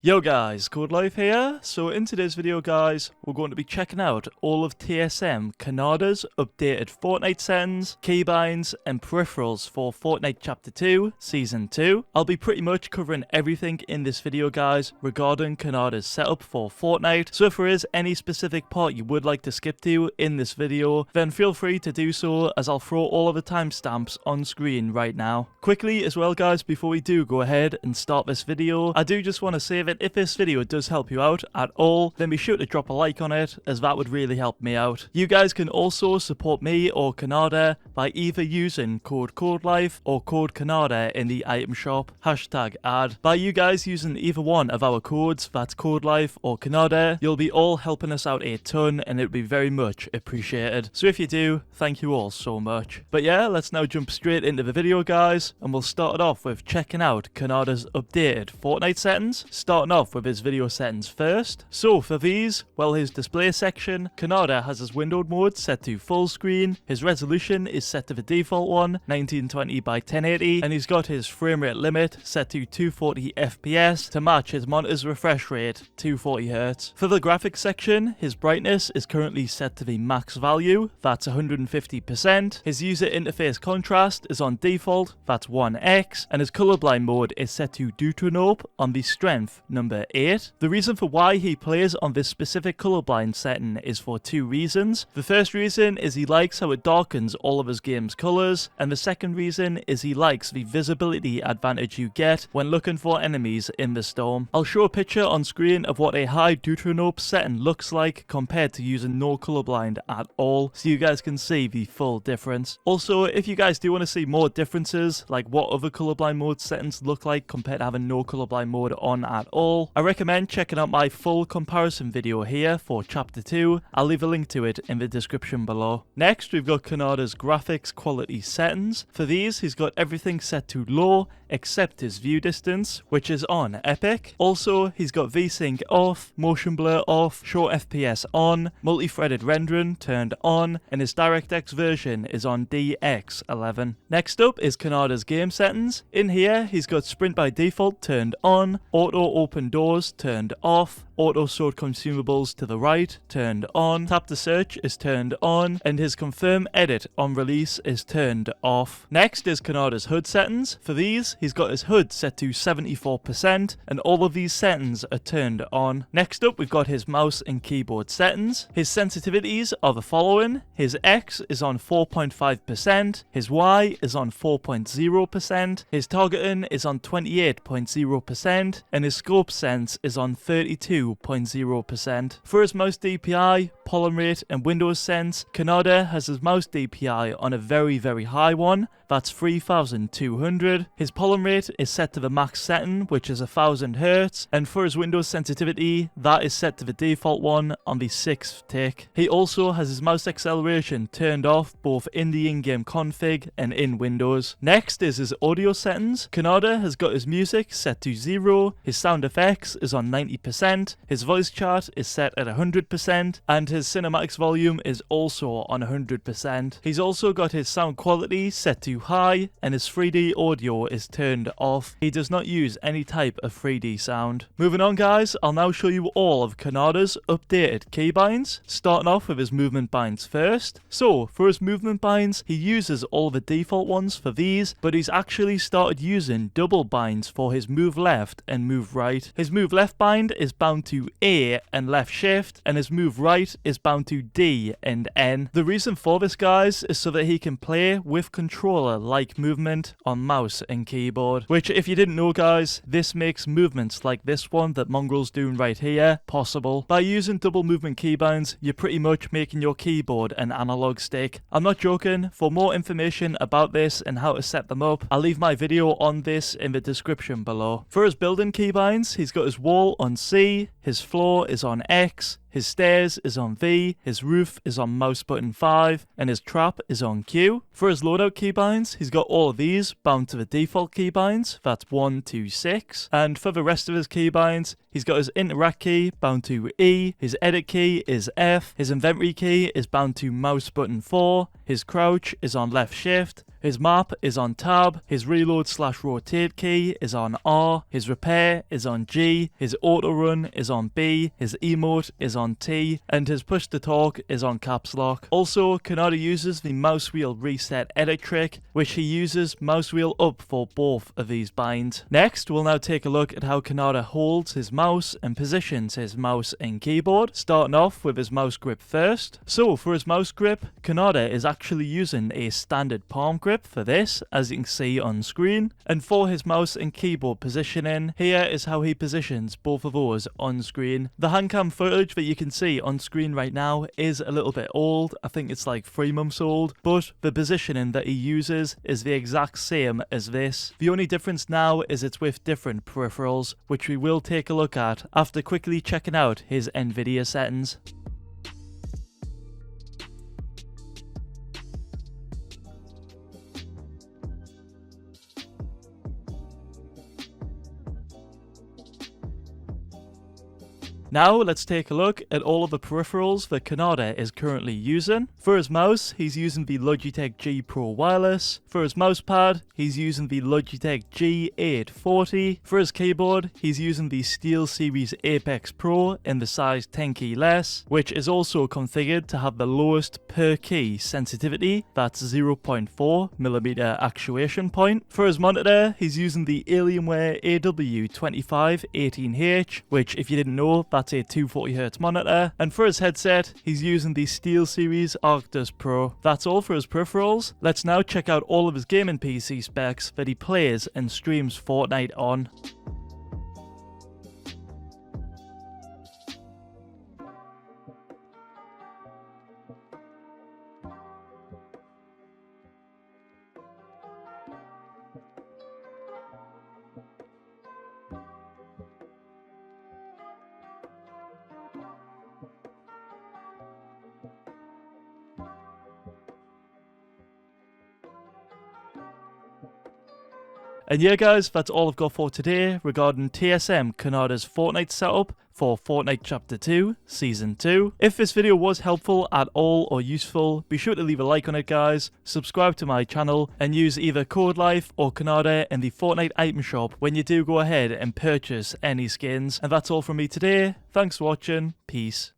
Yo guys, Codelife here. So in today's video guys, we're going to be checking out all of TSM Khanada's updated Fortnite settings, keybinds and peripherals for Fortnite Chapter 2, Season 2. I'll be pretty much covering everything in this video guys regarding Khanada's setup for Fortnite. So if there is any specific part you would like to skip to in this video, then feel free to do so as I'll throw all of the timestamps on screen right now. Quickly as well guys, before we do go ahead and start this video, I do just want to say that if this video does help you out at all, then be sure to drop a like on it, as that would really help me out. You guys can also support me or Khanada by either using code Codelife or code Khanada in the item shop, #ad. By you guys using either one of our codes, that's Codelife or Khanada, you'll be all helping us out a ton and it would be very much appreciated. So if you do, thank you all so much. But yeah, let's now jump straight into the video guys, and we'll start it off with checking out Khanada's updated Fortnite settings, starting off with his video settings first. So for these, well, his display section, Khanada has his windowed mode set to full screen, his resolution is set to the default one, 1920 by 1080, and he's got his frame rate limit set to 240 FPS to match his monitor's refresh rate, 240 Hz. For the graphics section, his brightness is currently set to the max value, that's 150%, his user interface contrast is on default, that's 1x, and his colorblind mode is set to Deuteranope on the strength number 8. The reason for why he plays on this specific colorblind setting is for two reasons. The first reason is he likes how it darkens all of his game's colors, and the second reason is he likes the visibility advantage you get when looking for enemies in the storm. I'll show a picture on screen of what a high Deuteranope setting looks like compared to using no colorblind at all, so you guys can see the full difference. Also, if you guys do want to see more differences, like what other colorblind mode settings look like compared to having no colorblind mode on at all, I recommend checking out my full comparison video here for Chapter 2. I'll leave a link to it in the description below. Next, we've got Khanada's graphics quality settings. For these, he's got everything set to low, except his view distance, which is on Epic. Also, he's got VSync off, motion blur off, short FPS on, multi-threaded rendering turned on, and his DirectX version is on DX11. Next up is Khanada's game settings. In here, he's got sprint by default turned on, auto open doors turned off, auto sort consumables to the right turned on, tap to search is turned on, and his confirm edit on release is turned off. Next is Khanada's HUD settings. For these, he's got his HUD set to 74%, and all of these settings are turned on. Next up, we've got his mouse and keyboard settings. His sensitivities are the following. His X is on 4.5%, his Y is on 4.0%, his targeting is on 28.0%, and his scope sense is on 32.0%. For his mouse DPI, pollen rate, and Windows sense, Khanada has his mouse DPI on a very high one, that's 3200. His pollen rate is set to the max setting, which is 1000 Hz, and for his Windows sensitivity, that is set to the default one on the 6th tick. He also has his mouse acceleration turned off both in the in-game config and in Windows. Next is his audio settings. Khanada has got his music set to 0, his sound effects is on 90%, his voice chat is set at 100%, and his cinematics volume is also on 100%. He's also got his sound quality set to high, and his 3D audio is turned off. He does not use any type of 3D sound. Moving on guys, I'll now show you all of Khanada's updated keybinds, starting off with his movement binds first. So for his movement binds, he uses all the default ones for these, but he's actually started using double binds for his move left and move right. His move left bind is bound to A and left shift, and his move right is bound to D and N. The reason for this guys is so that he can play with controller like movement on mouse and keyboard, which if you didn't know guys, this makes movements like this one that Mongrel's doing right here possible. By using double movement keybinds, you're pretty much making your keyboard an analog stick. I'm not joking. For more information about this and how to set them up, I'll leave my video on this in the description below. For his building keybinds, he's got his wall on C, his floor is on X, his stairs is on V, his roof is on mouse button 5, and his trap is on Q. For his loadout keybinds, he's got all of these bound to the default keybinds, that's 1, 2, 6. And for the rest of his keybinds, he's got his interact key bound to E, his edit key is F, his inventory key is bound to mouse button 4, his crouch is on left shift, his map is on tab, his reload/rotate key is on R, his repair is on G, his auto run is on B, his emote is on T, and his push to talk is on caps lock. Also, Khanada uses the mouse wheel reset edit trick, which he uses mouse wheel up for both of these binds. Next, we'll now take a look at how Khanada holds his mouse and positions his mouse and keyboard, starting off with his mouse grip first. So for his mouse grip, Khanada is actually using a standard palm grip for this, as you can see on screen. And for his mouse and keyboard positioning, here is how he positions both of those on screen. The hand cam footage that you can see on screen right now is a little bit old. I think it's like 3 months old, but the positioning that he uses is the exact same as this. The only difference now is it's with different peripherals, which we will take a look at after quickly checking out his Nvidia settings. Now let's take a look at all of the peripherals that Khanada is currently using. For his mouse, he's using the Logitech G Pro Wireless. For his mousepad, he's using the Logitech G840. For his keyboard, he's using the SteelSeries Apex Pro in the size 10 key less, which is also configured to have the lowest per key sensitivity, that's 0.4mm actuation point. For his monitor, he's using the Alienware AW2518H, which if you didn't know, that's a 240Hz monitor. And for his headset, he's using the SteelSeries Arctis Pro. That's all for his peripherals. Let's now check out all of his gaming PC specs that he plays and streams Fortnite on. And yeah guys, that's all I've got for today regarding TSM Khanada's Fortnite setup for Fortnite Chapter 2, Season 2. If this video was helpful at all or useful, be sure to leave a like on it guys, subscribe to my channel, and use either Codelife or Khanada in the Fortnite item shop when you do go ahead and purchase any skins. And that's all from me today. Thanks for watching, peace.